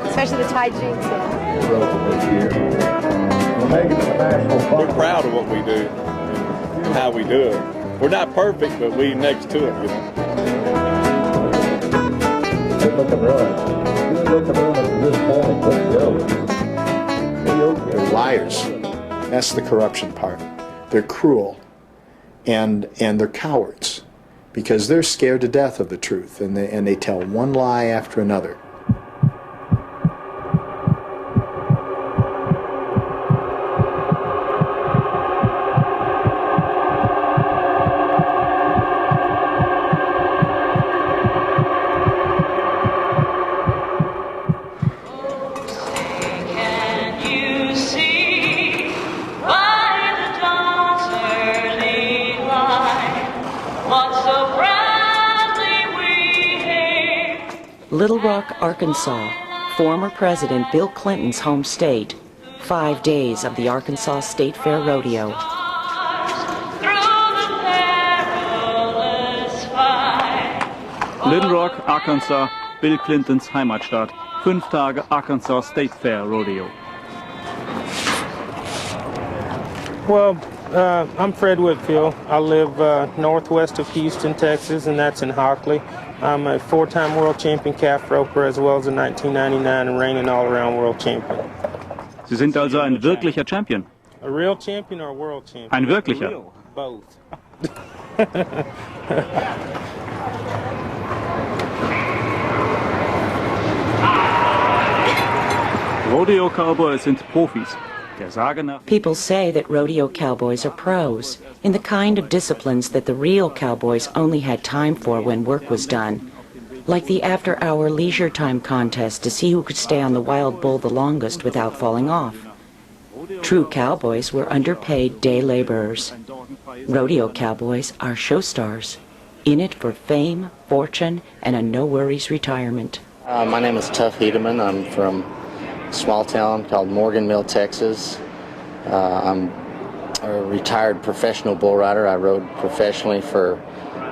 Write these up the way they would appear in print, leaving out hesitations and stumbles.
Especially the tight jeans. We're proud of what we do and how we do it. We're not perfect, but we next to it, you know. Good looking run. Good looking run up to this point. Let's go. They're liars. That's the corruption part. They're cruel, and they're cowards because they're scared to death of the truth, and they tell one lie after another. Little Rock, Arkansas, former President Bill Clinton's home state. 5 days of the Arkansas State Fair Rodeo. Little Rock, Arkansas, Bill Clintons Heimatstadt. 5 Tage Arkansas State Fair Rodeo. Well, I'm Fred Whitfield. I live northwest of Houston, Texas, and that's in Hockley. I'm a 4-time world champion calf roper as well as a 1999 and reigning all-around world champion. Sie sind also ein wirklicher Champion. A real champion or a world champion? Ein wirklicher. Both. Rodeo Cowboys sind Profis. Der Sage nach. People say that rodeo cowboys are pros in the kind of disciplines that the real cowboys only had time for when work was done, like the after-hour leisure time contest to see who could stay on the wild bull the longest without falling off. True cowboys were underpaid day laborers. Rodeo cowboys are show stars, in it for fame, fortune, and a no-worries retirement. My name is Tuff Hedeman. I'm from a small town called Morgan Mill, Texas. I'm a retired professional bull rider. I rode professionally for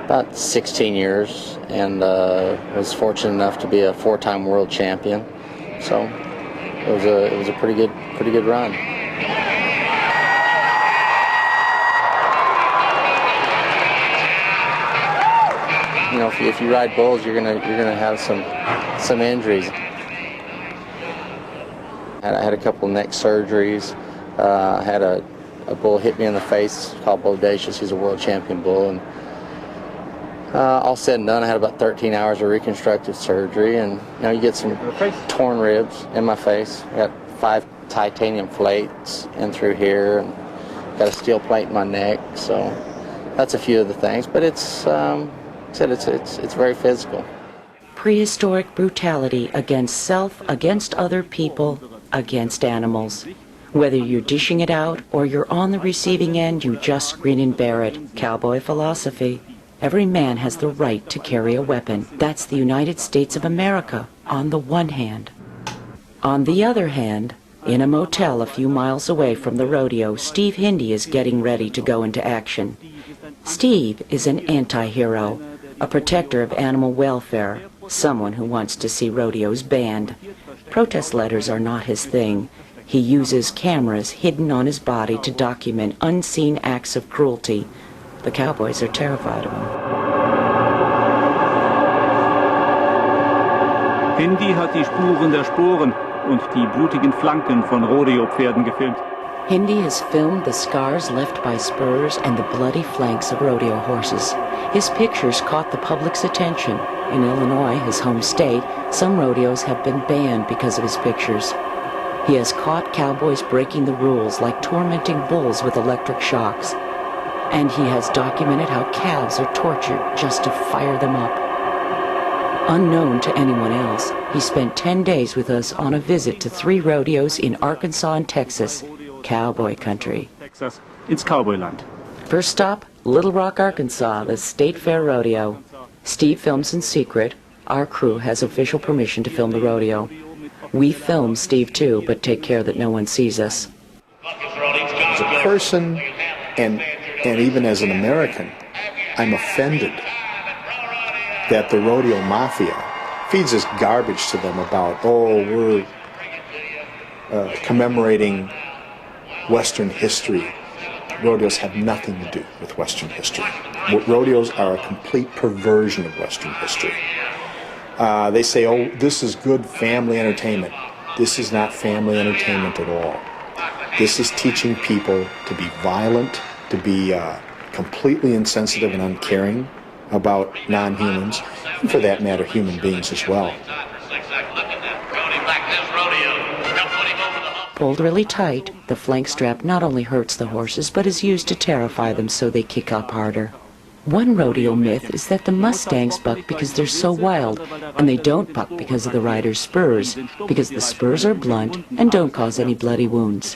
about 16 years and was fortunate enough to be a 4-time world champion. So it was a pretty good run. You know, if you ride bulls, you're gonna have some injuries. I had a couple neck surgeries. I had a bull hit me in the face called Bodacious. He's a world champion bull, and all said and done, I had about 13 hours of reconstructive surgery, and you know, you get some torn ribs in my face. I got 5 titanium plates in through here, and got a steel plate in my neck. So that's a few of the things, but it's very physical. Prehistoric brutality against self, against other people, against animals. Whether you're dishing it out or you're on the receiving end, you just grin and bear it. Cowboy philosophy. Every man has the right to carry a weapon. That's the United States of America, on the one hand. On the other hand, in a motel a few miles away from the rodeo, Steve Hindy is getting ready to go into action. Steve is an anti-hero, a protector of animal welfare, someone who wants to see rodeos banned. Protest letters are not his thing. He uses cameras hidden on his body to document unseen acts of cruelty. The Cowboys are terrified of him. Hindy hat die Spuren der Sporen und die blutigen Flanken von Rodeo-Pferden gefilmt. Hindy has filmed the scars left by spurs and the bloody flanks of rodeo horses. His pictures caught the public's attention. In Illinois, his home state, some rodeos have been banned because of his pictures. He has caught cowboys breaking the rules, like tormenting bulls with electric shocks. And he has documented how calves are tortured just to fire them up. Unknown to anyone else, he spent 10 days with us on a visit to 3 rodeos in Arkansas and Texas, cowboy country. Texas, ins Cowboyland. First stop, Little Rock, Arkansas, the State Fair Rodeo. Steve films in secret. Our crew has official permission to film the rodeo. We film Steve too, but take care that no one sees us. As a person, and even as an American, I'm offended that the rodeo mafia feeds us garbage to them about, we're commemorating Western history. Rodeos have nothing to do with Western history. Rodeos are a complete perversion of Western history. They say, this is good family entertainment. This is not family entertainment at all. This is teaching people to be violent, to be completely insensitive and uncaring about non-humans, and for that matter, human beings as well. Pulled really tight, the flank strap not only hurts the horses, but is used to terrify them so they kick up harder. One rodeo myth is that the Mustangs buck because they're so wild, and they don't buck because of the rider's spurs, because the spurs are blunt and don't cause any bloody wounds.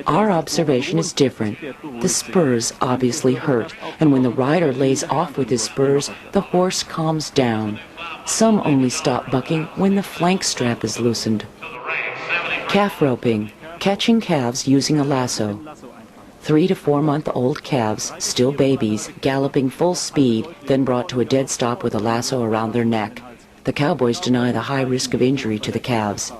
Our observation is different. The spurs obviously hurt, and when the rider lays off with his spurs, the horse calms down. Some only stop bucking when the flank strap is loosened. Calf roping, catching calves using a lasso. 3 to 4 month old calves, still babies, galloping full speed, then brought to a dead stop with a lasso around their neck. The Cowboys deny the high risk of injury to the calves.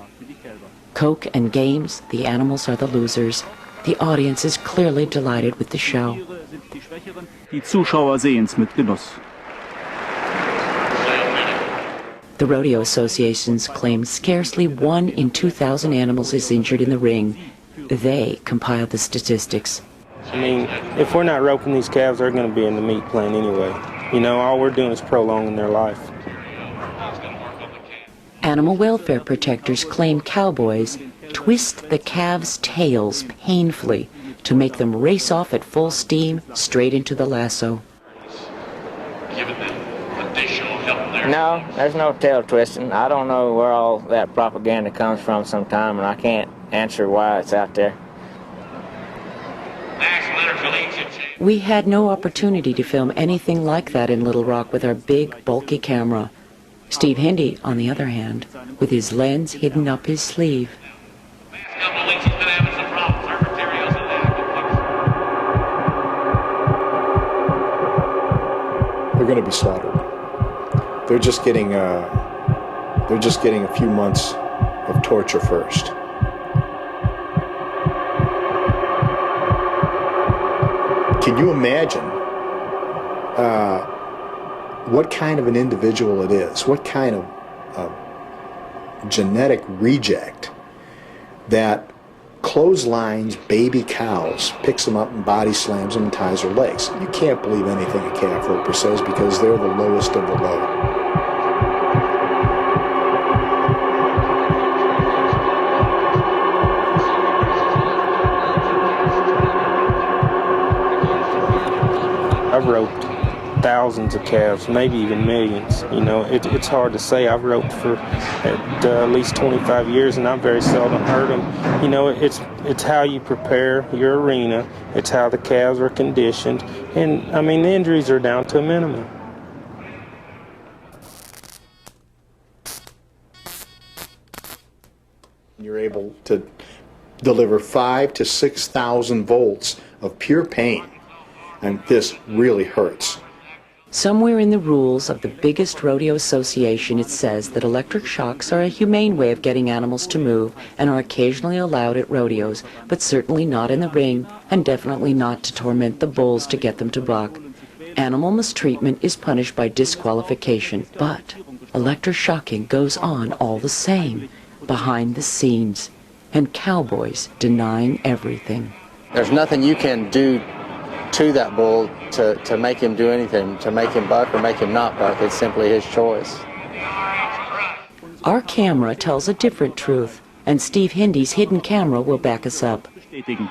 Coke and games, the animals are the losers. The audience is clearly delighted with the show. Die Zuschauer sehen's mit Genuss. The rodeo associations claim scarcely 1 in 2,000 animals is injured in the ring. They compile the statistics. I mean, if we're not roping these calves, they're going to be in the meat plant anyway. You know, all we're doing is prolonging their life. Animal welfare protectors claim cowboys twist the calves' tails painfully to make them race off at full steam straight into the lasso. No, there's no tail twisting. I don't know where all that propaganda comes from sometime, and I can't answer why it's out there. We had no opportunity to film anything like that in Little Rock with our big, bulky camera. Steve Hindy, on the other hand, with his lens hidden up his sleeve. They're going to be slaughtered. They're just getting a few months of torture first. Can you imagine what kind of an individual it is, what kind of genetic reject that clotheslines baby cows, picks them up and body slams them and ties their legs? You can't believe anything a calf roper says because they're the lowest of the low. I've roped thousands of calves, maybe even millions. You know, it's hard to say. I've roped for at least 25 years, and I've very seldom hurt them. You know, it's how you prepare your arena. It's how the calves are conditioned, and I mean the injuries are down to a minimum. You're able to deliver 5,000 to 6,000 volts of pure pain, and this really hurts. Somewhere in the rules of the biggest rodeo association, it says that electric shocks are a humane way of getting animals to move and are occasionally allowed at rodeos, but certainly not in the ring, and definitely not to torment the bulls to get them to buck. Animal mistreatment is punished by disqualification, but electroshocking goes on all the same, behind the scenes, and cowboys denying everything. There's nothing you can do to that bull to make him do anything, to make him buck or make him not buck. It's simply his choice. Our camera tells a different truth, and Steve Hindy's hidden camera will back us up. Bestätigen.